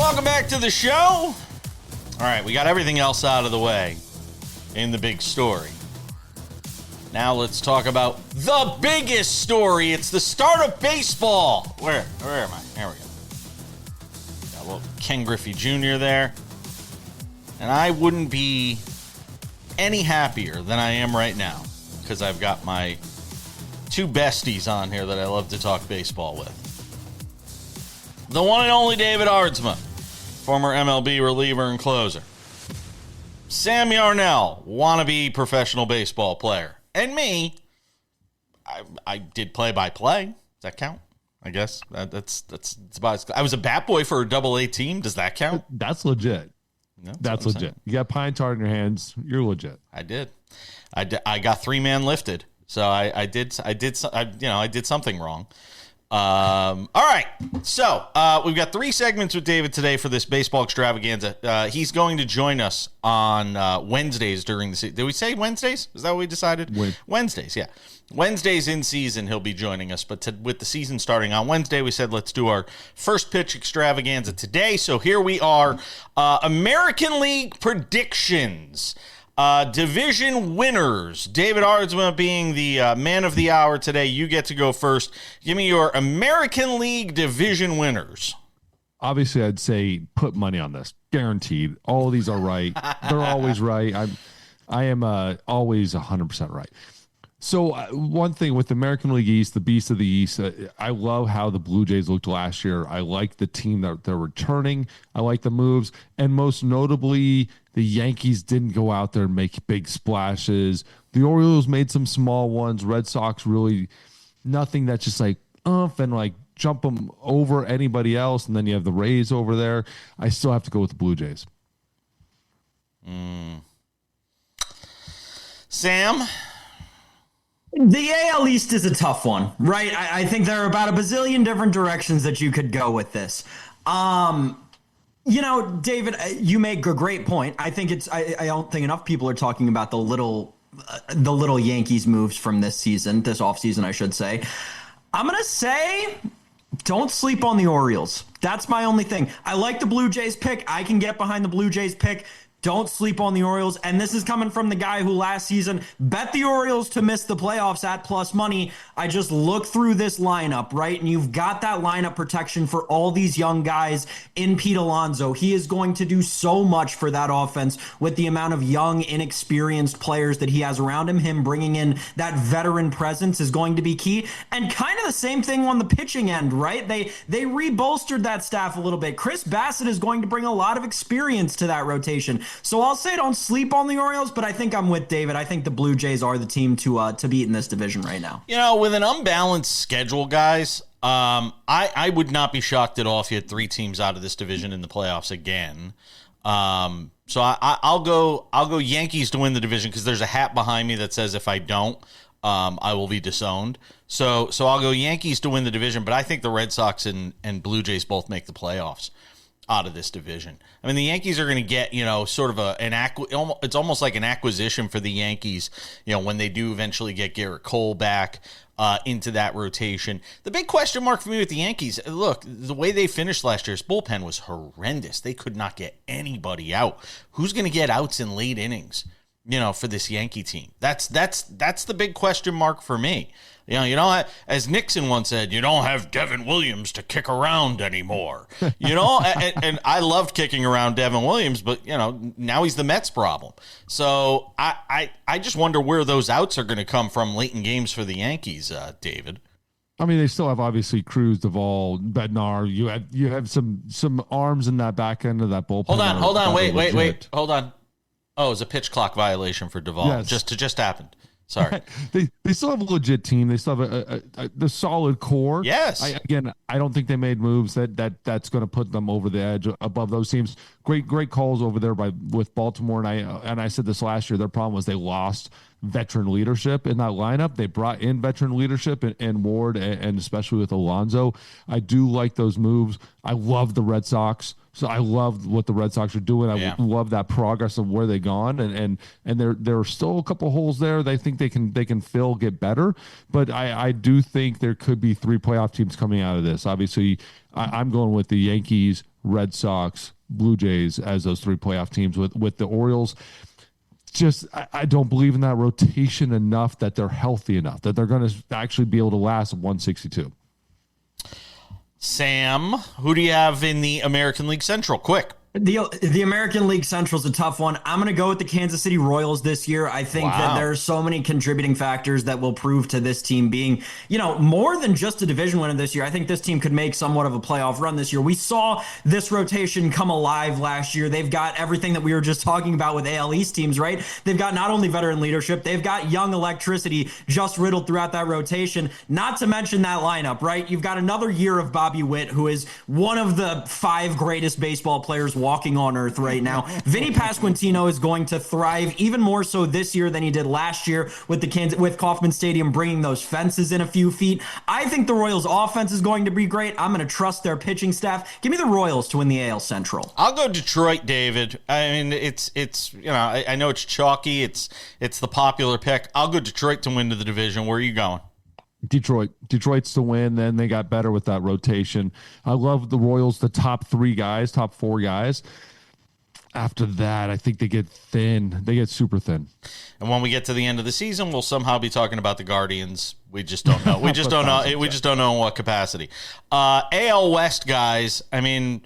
welcome back to the show. All right, we got everything else out of the way in the big story. Now let's talk about the biggest story. It's the start of baseball. Where am I? Here we go. Got a little Ken Griffey Jr. there. And I wouldn't be any happier than I am right now because I've got my two besties on here that I love to talk baseball with. The one and only David Aardsma, former MLB reliever and closer. Sam Yarnell, wannabe professional baseball player. And me, I did play-by-play. Does that count? I guess that's about. I was a bat boy for a Double-A team. Does that count? That's legit. No, that's legit. Saying. You got pine tar in your hands. You're legit. I did. I got 3-man lifted, so I did something wrong. All right, so we've got 3 segments with David today for this baseball extravaganza. He's going to join us on Wednesdays during the season. Did we say Wednesdays? Is that what we decided? Wednesdays, yeah. Wednesdays in season he'll be joining us, but with the season starting on Wednesday, we said let's do our first pitch extravaganza today. So here we are, American League predictions. Division winners. David Aardsma being the man of the hour today. You get to go first. Give me your American League division winners. Obviously, I'd say put money on this. Guaranteed. All of these are right. They're always right. I am always 100% right. So one thing with the American League East, the Beast of the East, I love how the Blue Jays looked last year. I like the team that they're returning. I like the moves. And most notably, the Yankees didn't go out there and make big splashes. The Orioles made some small ones. Red Sox really nothing that's just like, and like jump them over anybody else. And then you have the Rays over there. I still have to go with the Blue Jays. Sam? The AL East is a tough one, right? I think there are about a bazillion different directions that you could go with this. David, you make a great point. I think I don't think enough people are talking about the little Yankees moves from this offseason, I should say. I'm going to say don't sleep on the Orioles. That's my only thing. I like the Blue Jays pick. I can get behind the Blue Jays pick. Don't sleep on the Orioles. And this is coming from the guy who last season bet the Orioles to miss the playoffs at plus money. I just look through this lineup, right? And you've got that lineup protection for all these young guys in Pete Alonso. He is going to do so much for that offense with the amount of young, inexperienced players that he has around him. Him bringing in that veteran presence is going to be key. And kind of the same thing on the pitching end, right? They re-bolstered that staff a little bit. Chris Bassett is going to bring a lot of experience to that rotation. So I'll say don't sleep on the Orioles, but I think I'm with David. I think the Blue Jays are the team to beat in this division right now. With an unbalanced schedule, guys, I would not be shocked at all if you had 3 teams out of this division in the playoffs again. So I'll go Yankees to win the division because there's a hat behind me that says if I don't, I will be disowned. So I'll go Yankees to win the division, but I think the Red Sox and Blue Jays both make the playoffs out of this division. I mean, the Yankees are going to get, sort of it's almost like an acquisition for the Yankees, when they do eventually get Garrett Cole back into that rotation. The big question mark for me with the Yankees, look, the way they finished last year's bullpen was horrendous. They could not get anybody out. Who's going to get outs in late innings, for this Yankee team? That's the big question mark for me. As Nixon once said, you don't have Devin Williams to kick around anymore. And I loved kicking around Devin Williams, but, now he's the Mets problem. So I just wonder where those outs are going to come from late in games for the Yankees, David. I mean, they still have obviously Cruz, Duvall, Bednar. You have some arms in that back end of that bullpen. Hold on, wait, hold on. Oh, it was a pitch clock violation for Duvall. Yes. Just happened. Sorry. They still have a legit team. They still have the solid core. Yes. I don't think they made moves that's going to put them over the edge above those teams. Great calls over there with Baltimore. And I said this last year. Their problem was they lost veteran leadership in that lineup. They brought in veteran leadership and Ward and especially with Alonso. I do like those moves. I love the Red Sox. So I love what the Red Sox are doing. I love that progress of where they've gone, and there are still a couple holes there. They think they can fill, get better. But I do think there could be 3 playoff teams coming out of this. Obviously, I'm going with the Yankees, Red Sox, Blue Jays as those 3 playoff teams. With the Orioles, just I don't believe in that rotation enough that they're healthy enough that they're going to actually be able to last 162. Sam, who do you have in the American League Central? Quick. The American League Central is a tough one. I'm going to go with the Kansas City Royals this year. I think that there are so many contributing factors that will prove to this team being, more than just a division winner this year. I think this team could make somewhat of a playoff run this year. We saw this rotation come alive last year. They've got everything that we were just talking about with AL East teams, right? They've got not only veteran leadership, they've got young electricity just riddled throughout that rotation. Not to mention that lineup, right? You've got another year of Bobby Witt, who is one of the 5 greatest baseball players walking on earth right now. Vinny Pasquantino is going to thrive even more so this year than he did last year with Kauffman Stadium bringing those fences in a few feet. I think the Royals offense is going to be great. I'm going to trust their pitching staff. Give me the Royals to win the AL Central. I'll go Detroit, David. I mean, it's I know it's chalky. It's the popular pick. I'll go Detroit to win the division. Where are you going? Detroit's to win. Then they got better with that rotation. I love the Royals, the top 4 guys. After that, I think they get thin. They get super thin. And when we get to the end of the season, we'll somehow be talking about the Guardians. We just don't know. We just don't know. We just don't know in what capacity. AL West guys. I mean,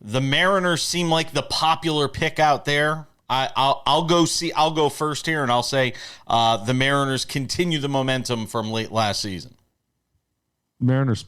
the Mariners seem like the popular pick out there. I'll go first here, and I'll say the Mariners continue the momentum from late last season. Mariners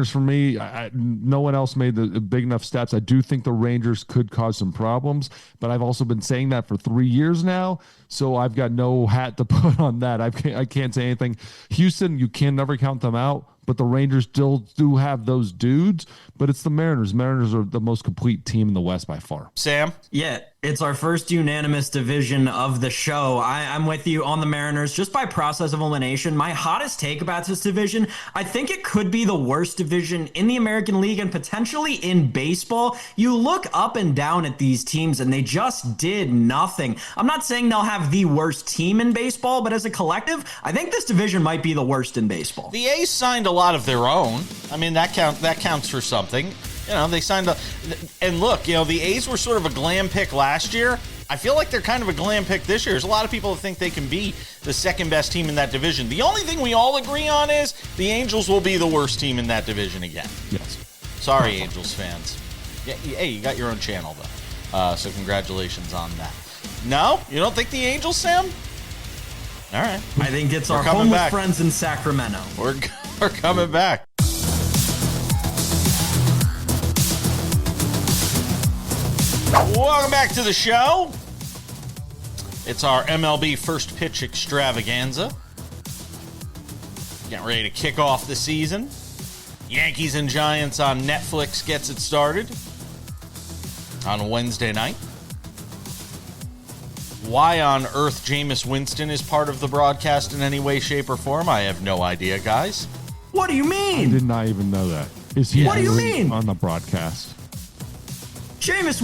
for me. No one else made the big enough steps. I do think the Rangers could cause some problems, but I've also been saying that for 3 years now, so I've got no hat to put on that. I can't say anything. Houston, you can never count them out, but the Rangers still do have those dudes, but it's the Mariners. Mariners are the most complete team in the West by far. Sam? Yeah, it's our first unanimous division of the show. I'm with you on the Mariners just by process of elimination. My hottest take about this division, I think it could be the worst division in the American League and potentially in baseball. You look up and down at these teams and they just did nothing. I'm not saying they'll have the worst team in baseball, but as a collective, I think this division might be the worst in baseball. The A's signed a lot of their own. I mean, that counts for something. They signed and look, the A's were sort of a glam pick last year. I feel like they're kind of a glam pick this year. There's a lot of people that think they can be the second best team in that division. The only thing we all agree on is the Angels will be the worst team in that division again. Yes. Sorry, Angels fans. Yeah, hey, you got your own channel, though. So congratulations on that. No? You don't think the Angels, Sam? All right. I think it's our homeless friends in Sacramento. We're coming back. Welcome back to the show. It's our MLB First Pitch Extravaganza. Getting ready to kick off the season. Yankees and Giants on Netflix gets it started on Wednesday night. Why on earth Jameis Winston is part of the broadcast in any way, shape, or form, I have no idea, guys. What do you mean? I did not even know that. Is he What do you mean? On the broadcast? Jameis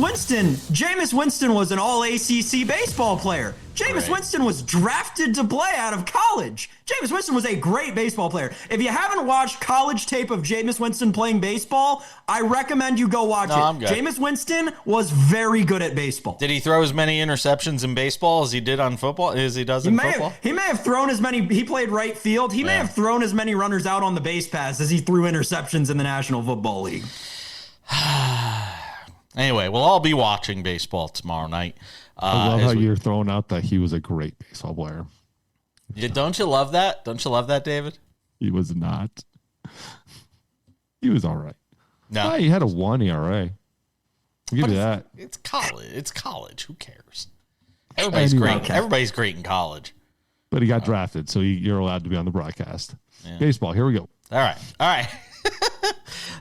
Winston was an all-ACC baseball player. Jameis Winston was drafted to play out of college. Jameis Winston was a great baseball player. If you haven't watched college tape of Jameis Winston playing baseball, I recommend you go watch it. I'm good. Jameis Winston was very good at baseball. Did he throw as many interceptions in baseball as he did on football? As he does in football? He may have thrown as many. He played right field. He may have thrown as many runners out on the base pass as he threw interceptions in the National Football League. Anyway, we'll all be watching baseball tomorrow night. I love how you're throwing out that he was a great baseball player. Don't you love that? Don't you love that, David? He was not. He was all right. No. He had a 1 ERA. I'll give you that. It's college. It's college. Who cares? Everybody's great. Okay. Everybody's great in college. But he got drafted, so you're allowed to be on the broadcast. Yeah. Baseball, here we go. All right.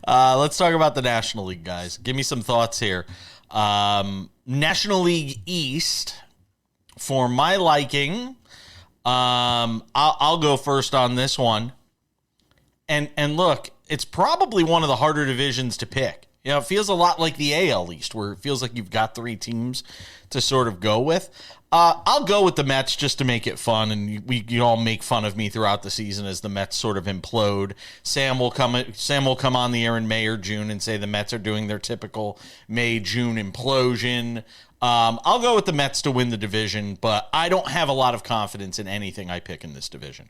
Let's talk about the National League, guys. Give me some thoughts here. National League East, for my liking, I'll go first on this one. And look, it's probably one of the harder divisions to pick. You know, it feels a lot like the AL East, where it feels like you've got 3 teams to sort of go with. I'll go with the Mets just to make it fun, and you all make fun of me throughout the season as the Mets sort of implode. Sam will come on the air in May or June and say the Mets are doing their typical May-June implosion. I'll go with the Mets to win the division, but I don't have a lot of confidence in anything I pick in this division.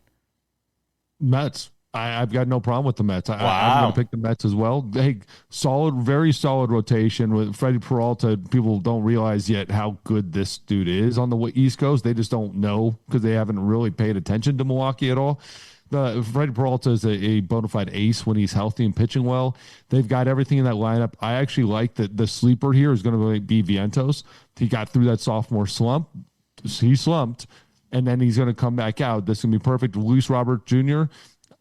Mets. I've got no problem with the Mets. I'm going to pick the Mets as well. Hey, very solid rotation with Freddie Peralta. People don't realize yet how good this dude is on the East Coast. They just don't know because they haven't really paid attention to Milwaukee at all. Freddie Peralta is a bona fide ace when he's healthy and pitching well. They've got everything in that lineup. I actually like that the sleeper here is going to be Vientos. He got through that sophomore slump. He slumped, and then he's going to come back out. This is going to be perfect. Luis Robert Jr.,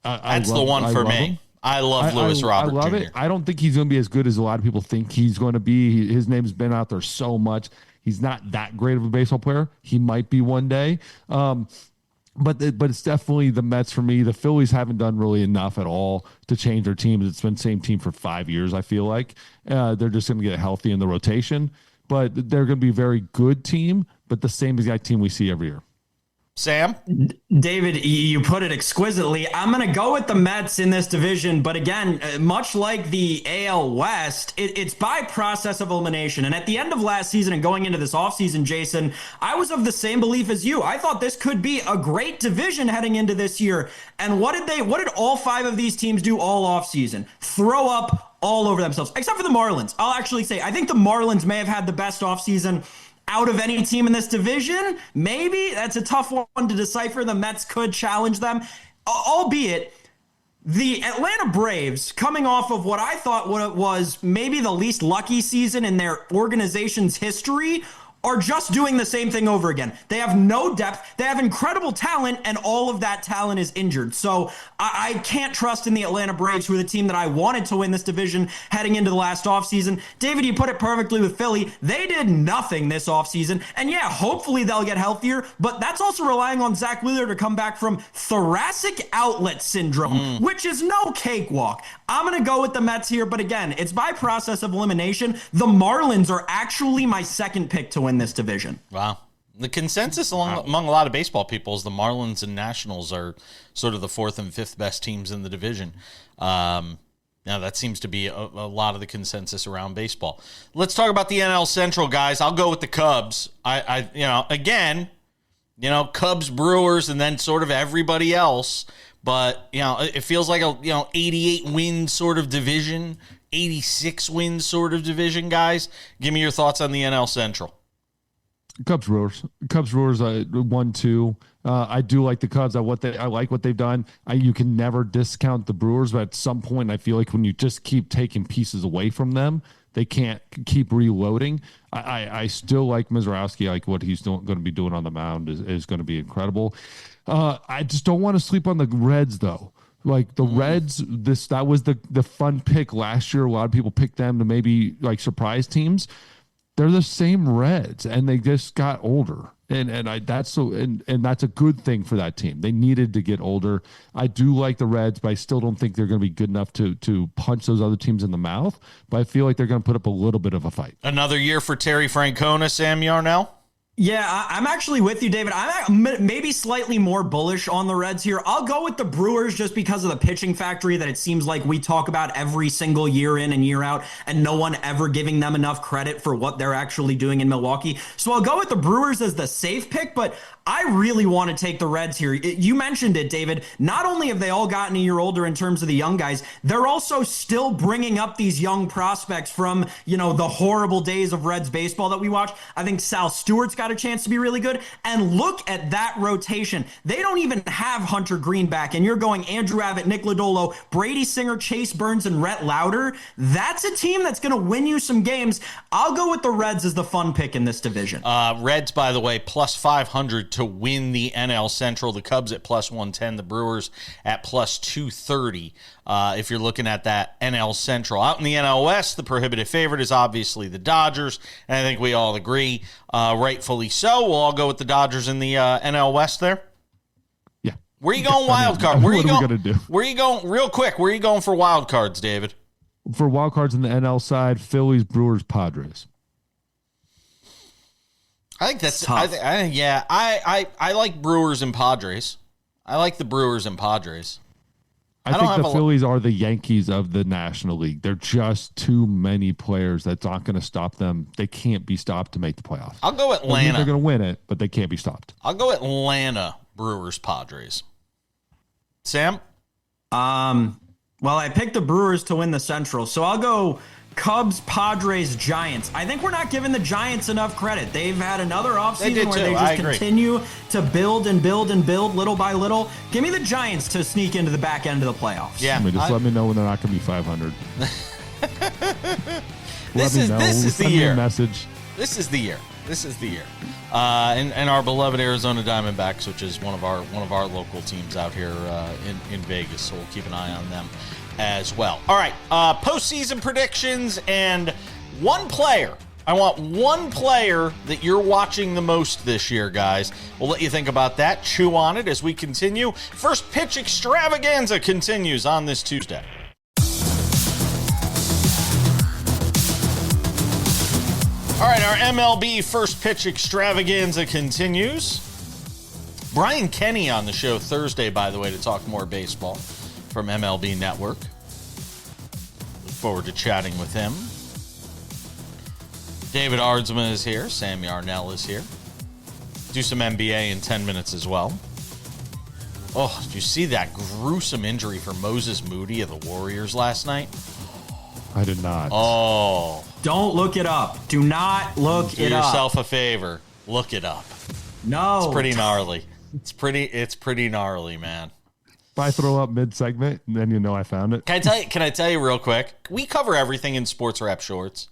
That's the one for me. Him. I love Luis Robert Jr. I love it. I don't think he's going to be as good as a lot of people think he's going to be. His name's been out there so much. He's not that great of a baseball player. He might be one day. But it's definitely the Mets for me. The Phillies haven't done really enough at all to change their teams. It's been the same team for 5 years, I feel like. They're just going to get healthy in the rotation. But they're going to be a very good team, but the same exact team we see every year. Sam? David, you put it exquisitely. I'm going to go with the Mets in this division, but again, much like the AL West, it's by process of elimination. And at the end of last season and going into this offseason, Jason, I was of the same belief as you. I thought this could be a great division heading into this year. And what did all 5 of these teams do all offseason? Throw up all over themselves, except for the Marlins. I'll actually say, I think the Marlins may have had the best offseason out of any team in this division. Maybe that's a tough one to decipher. The Mets could challenge them, albeit the Atlanta Braves, coming off of what I thought was maybe the least lucky season in their organization's history, are just doing the same thing over again. They have no depth. They have incredible talent, and all of that talent is injured. So I can't trust in the Atlanta Braves, who are the team that I wanted to win this division heading into the last offseason. David, you put it perfectly with Philly. They did nothing this offseason. And yeah, hopefully they'll get healthier, but that's also relying on Zach Wheeler to come back from thoracic outlet syndrome, which is no cakewalk. I'm going to go with the Mets here, but again, it's by process of elimination. The Marlins are actually my second pick to win this division. Wow. The consensus among a lot of baseball people is the Marlins and Nationals are sort of the 4th and 5th best teams in the division. Now that seems to be a lot of the consensus around baseball. Let's talk about the NL Central, guys. I'll go with the Cubs. Cubs, Brewers, and then sort of everybody else. But, it feels like a, 88 win sort of division, 86 win sort of division, guys. Give me your thoughts on the NL Central. Cubs Brewers 1-2. I do like the Cubs. I like what they've done. You can never discount the Brewers, but at some point I feel like when you just keep taking pieces away from them, they can't keep reloading. I still like Mizrowski. Like what he's going to be doing on the mound is going to be incredible. I just don't want to sleep on the Reds though. Like the Reds, that was the fun pick last year. A lot of people picked them to maybe like surprise teams. They're the same Reds, and they just got older, and that's a good thing for that team. They needed to get older. I do like the Reds, but I still don't think they're going to be good enough to punch those other teams in the mouth. But I feel like they're going to put up a little bit of a fight. Another year for Terry Francona, Sam Yarnell. Yeah, I'm actually with you, David. I'm maybe slightly more bullish on the Reds here. I'll go with the Brewers just because of the pitching factory that it seems like we talk about every single year in and year out, and no one ever giving them enough credit for what they're actually doing in Milwaukee. So I'll go with the Brewers as the safe pick, but I really want to take the Reds here. You mentioned it, David. Not only have they all gotten a year older in terms of the young guys, they're also still bringing up these young prospects from, the horrible days of Reds baseball that we watch. I think Sal Stewart's got a chance to be really good. And look at that rotation. They don't even have Hunter Green back, and you're going Andrew Abbott, Nick Lodolo, Brady Singer, Chase Burns, and Rhett Lauder. That's a team that's going to win you some games. I'll go with the Reds as the fun pick in this division. Reds, by the way, plus 500 to win the NL Central. The Cubs at plus 110. The Brewers at plus 230. If you're looking at that NL Central. Out in the NL West, the prohibitive favorite is obviously the Dodgers, and I think we all agree, rightfully so. We'll all go with the Dodgers in the NL West there. Yeah. Where are you going wild card? What are we going to do? Where are you going, real quick, where are you going for wild cards, David? for wild cards in the NL side, Phillies, Brewers, Padres. I think that's tough. I like Brewers and Padres. I like the Brewers and Padres. I think the Phillies are the Yankees of the National League. They're just too many players that's not going to stop them. They can't be stopped to make the playoffs. I'll go Atlanta. They're going to win it, but they can't be stopped. I'll go Atlanta, Brewers, Padres. Sam? Well, I picked the Brewers to win the Central, so I'll go Cubs, Padres, Giants. I think we're not giving the Giants enough credit. They've had another offseason where they just continue to build and build and build little by little. Give me the Giants to sneak into the back end of the playoffs. Yeah, let me know when they're not going to be 500. This is the year. Message. This is the year. And our beloved Arizona Diamondbacks, which is one of our local teams out here in Vegas, so we'll keep an eye on them as well. All right, postseason predictions and one player. I want one player that you're watching the most this year, guys. We'll let you think about that. Chew on it as we continue. First pitch extravaganza continues on this Tuesday. All right, our MLB first pitch extravaganza continues. Brian Kenny on the show Thursday, by the way, to talk more baseball from MLB Network. Look forward to chatting with him. David Aardsma is here. Sam Yarnell is here. Do some NBA in 10 minutes as well. Oh, did you see that gruesome injury for Moses Moody of the Warriors last night? I did not. Oh. Don't look it up. Do not look it up. Do yourself a favor. Look it up. No. It's pretty gnarly. It's pretty gnarly, man. If I throw up mid-segment, then you know I found it. Can I tell you real quick? We cover everything in SportsWrap Shorts.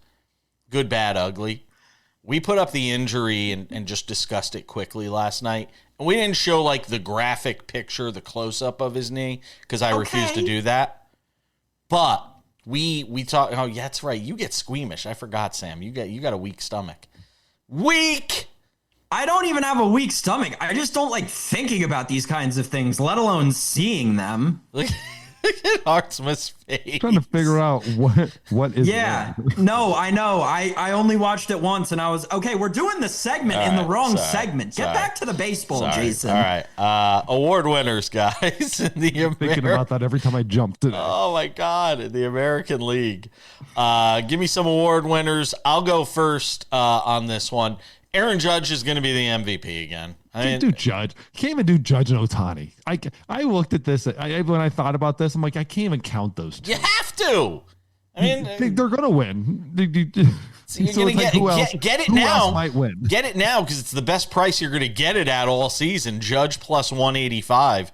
Good, bad, ugly. We put up the injury and just discussed it quickly last night. And we didn't show like the graphic picture, the close-up of his knee, because I refused to do that. But we talk. Oh, yeah, that's right. You get squeamish. I forgot, Sam. You got a weak stomach. Weak. I don't even have a weak stomach. I just don't like thinking about these kinds of things, let alone seeing them. Look at Aardsma's face. Trying to figure out what is. Yeah. No, I know. I only watched it once, and I was okay. We're doing the segment in the wrong segment. Get back to the baseball, Jason. All right. Award winners, guys. In the thinking about that every time I jump today. Oh my God! In the American League, give me some award winners. I'll go first on this one. Aaron Judge is going to be the MVP again. Do Judge. Can't even do Judge and Ohtani. I looked at this. When I thought about this, I'm like, I can't even count those two. You have to. I mean, they're going to win. So you're going to get it now. Who else might win? Get it now because it's the best price you're going to get it at all season. Judge plus 185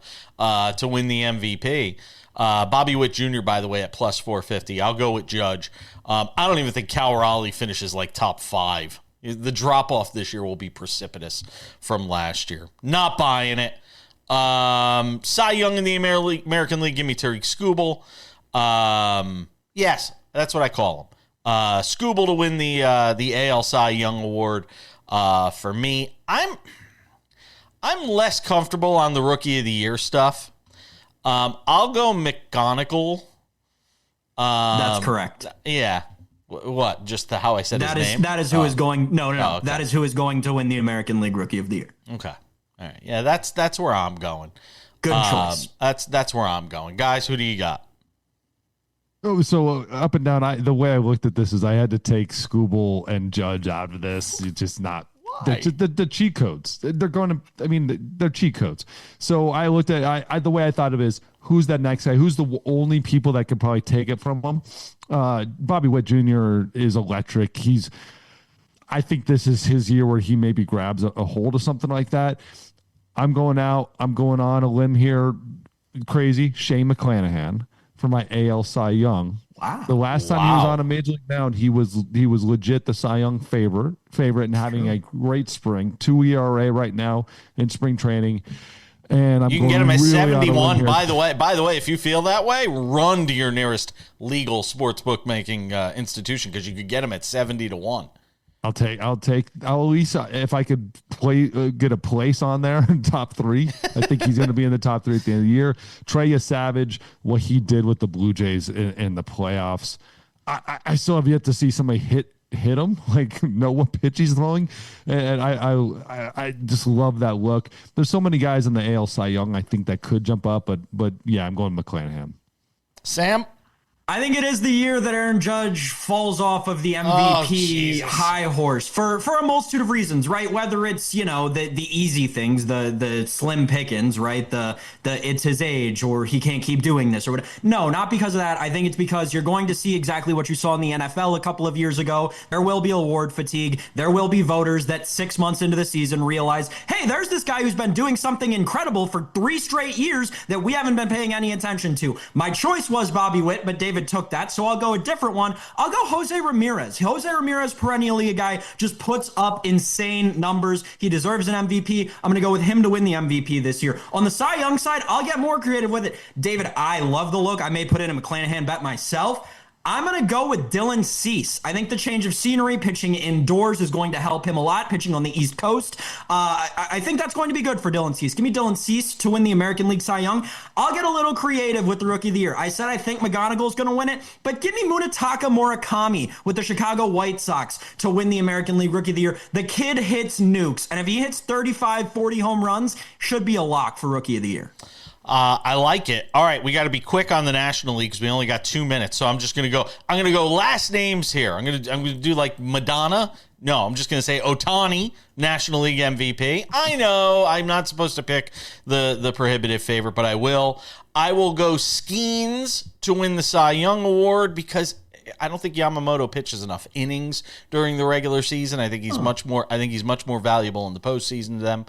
to win the MVP. Bobby Witt Jr., by the way, at plus 450. I'll go with Judge. I don't even think Cal Raleigh finishes like top 5. The drop-off this year will be precipitous from last year. Not buying it. Cy Young in the American League, give me Tariq Skubal. Yes, that's what I call him. Skubal to win the AL Cy Young Award for me. I'm less comfortable on the Rookie of the Year stuff. I'll go McGonigal. That's correct. Yeah. What? Just how I said his name? That is who is going. No. Oh, okay. That is who is going to win the American League Rookie of the Year. Okay. All right. Yeah, that's where I'm going. Good choice. That's where I'm going, guys. Who do you got? Oh, so up and down. The way I looked at this is I had to take Skubal and Judge out of this. It's just not. The cheat codes. They're going to. I mean, they're cheat codes. So I looked at the way I thought of it is who's that next guy? Who's the only people that could probably take it from them? Bobby Witt Jr. is electric. I think this is his year where he maybe grabs a hold of something like that. I'm going out. I'm going on a limb here. Crazy. Shane McClanahan for my AL Cy Young. Wow. The last time he was on a major league mound, he was legit the Cy Young favorite and having a great spring. 2 ERA right now in spring training. And you can get him at 71. By the way, if you feel that way, run to your nearest legal sports bookmaking institution because you could get him at 70 to 1. I'll at least if I could get a place on there in top 3. I think he's going to be in the top 3 at the end of the year. Trey Savage, what he did with the Blue Jays in the playoffs, I still have yet to see somebody hit him, like know what pitch he's throwing, and I just love that look. There's so many guys in the AL Cy Young I think that could jump up, but yeah, I'm going McClanahan. Sam? I think it is the year that Aaron Judge falls off of the MVP high horse for a multitude of reasons, right? Whether it's, the easy things, the slim pickings, right? The it's his age or he can't keep doing this or whatever. No, not because of that. I think it's because you're going to see exactly what you saw in the NFL a couple of years ago. There will be award fatigue. There will be voters that 6 months into the season realize, hey, there's this guy who's been doing something incredible for 3 straight years that we haven't been paying any attention to. My choice was Bobby Witt, but David took that, so I'll go a different one. I'll go Jose Ramirez. Jose Ramirez, perennially a guy, just puts up insane numbers. He deserves an MVP. I'm going to go with him to win the MVP this year. On the Cy Young side, I'll get more creative with it. David, I love the look. I may put in a McClanahan bet myself. I'm going to go with Dylan Cease. I think the change of scenery, pitching indoors, is going to help him a lot, pitching on the East Coast. I think that's going to be good for Dylan Cease. Give me Dylan Cease to win the American League Cy Young. I'll get a little creative with the Rookie of the Year. I said I think McGonagall's going to win it, but give me Munetaka Murakami with the Chicago White Sox to win the American League Rookie of the Year. The kid hits nukes, and if he hits 35, 40 home runs, should be a lock for Rookie of the Year. I like it. All right, we got to be quick on the National League because we only got 2 minutes. So I'm going to go last names here. I'm going to do like Madonna. No, I'm just going to say Ohtani, National League MVP. I know I'm not supposed to pick the prohibitive favorite, but I will. I will go Skeens to win the Cy Young Award because I don't think Yamamoto pitches enough innings during the regular season. I think he's much more valuable in the postseason to them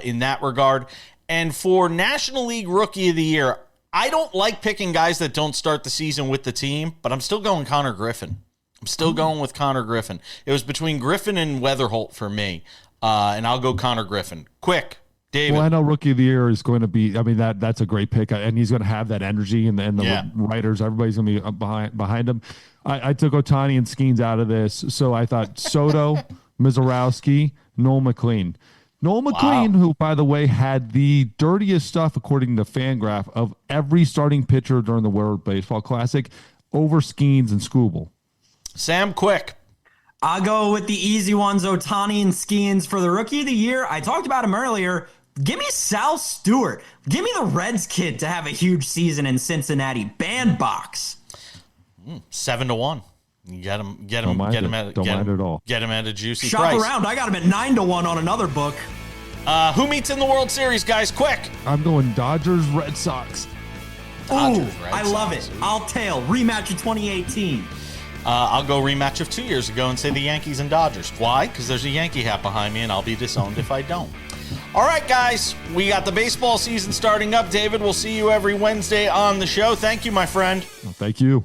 in that regard. And for National League Rookie of the Year, I don't like picking guys that don't start the season with the team, but I'm still going Connor Griffin. I'm still going with Connor Griffin. It was between Griffin and Weatherholt for me, and I'll go Connor Griffin. Quick, David. Well, I know Rookie of the Year is going to be, that's a great pick, and he's going to have that energy, and the writers, everybody's going to be behind him. I took Ohtani and Skeens out of this, so I thought Soto, Mizorowski, Noel McLean. Noel McLean, who, by the way, had the dirtiest stuff, according to Fangraph, of every starting pitcher during the World Baseball Classic, over Skeens and Skubal. Sam, quick. I'll go with the easy ones, Ohtani and Skeens. For the Rookie of the Year, I talked about him earlier. Give me Sal Stewart. Give me the Reds kid to have a huge season in Cincinnati. Bandbox. 7-1. You get him at a juicy Shop price. Around. I got him at 9-1 on another book. Who meets in the World Series, guys? Quick. I'm going Dodgers, Red Sox. I love it. I'll tail. Rematch of 2018. I'll go rematch of 2 years ago and say the Yankees and Dodgers. Why? Because there's a Yankee hat behind me, and I'll be disowned if I don't. All right, guys. We got the baseball season starting up. David, we'll see you every Wednesday on the show. Thank you, my friend. Thank you.